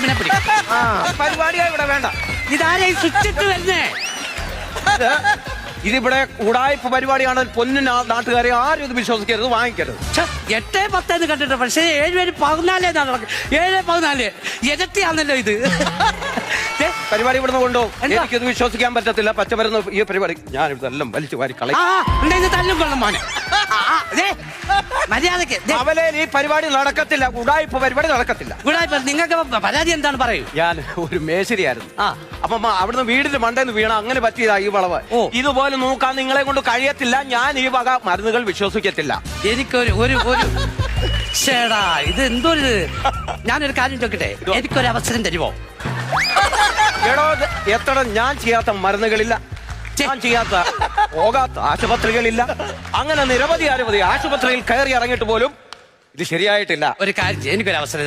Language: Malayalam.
ഇവനെ പിടിക്കും. പരിപാടിയാ ഇവിടെ വേണ്ട. ഇതാരെ സ്വിച്ചിട്ട് വരുന്നേ? ഇതിവിടെ ഉടായ്പ പരിപാടിയാണ്. പൊന്നു നാട്ടുകാരെ ആരും ഇത് വിശ്വസിക്കരുത്, വാങ്ങിക്കരുത്. 8-10 കണ്ടിട്ട്, പക്ഷേ 7-14 നടക്കും. 7-14 ഇരട്ടിയാണല്ലോ ഇത്. പരിപാടി ഇവിടുന്ന് കൊണ്ടുപോകും. എനിക്കിത് വിശ്വസിക്കാൻ പറ്റത്തില്ല. പച്ചമരുന്ന് ഈ പരിപാടി ഞാൻ ഇതെല്ലാം വലിച്ചു വാരി കളയും. തല്ലും കൊള്ളും മോനെ. മര്യാദക്ക് അവലെ ഈ പരിപാടി നടക്കത്തില്ല. ഉടായ്പ പരിപാടി നടക്കത്തില്ല. നിങ്ങൾക്ക് പരാതി എന്താണ് പറയൂ? ഞാൻ ഒരു മേശരിയായിരുന്നു. അപ്പം അവിടുന്ന് വീടിന്റെ മണ്ടേന്ന് വീണ അങ്ങനെ പറ്റിയതാ ഈ വളവ്. ഇതുപോലെ നോക്കാൻ നിങ്ങളെ കൊണ്ട് കഴിയത്തില്ല. ഞാൻ ഈ വക മരുന്നുകൾ വിശ്വസിക്കത്തില്ല. എനിക്കൊരു ചേടാ ഇത് എന്തൊരു. ഞാനൊരു കാര്യം ചോദിക്കട്ടെ, എനിക്കൊരു അവസരം തരുമോ? എടോ, എത്ര ഞാൻ ചെയ്യാത്ത മരുന്നുകളില്ല, ഞാൻ ചെയ്യാത്ത പോകാത്ത ആശുപത്രികളില്ല. അങ്ങനെ നിരവധി ആശുപത്രിയിൽ കയറി ഇറങ്ങിയിട്ട് പോലും ഇത് ശരിയായിട്ടില്ല. ഒരു കാര്യം, എനിക്കൊരു അവസരം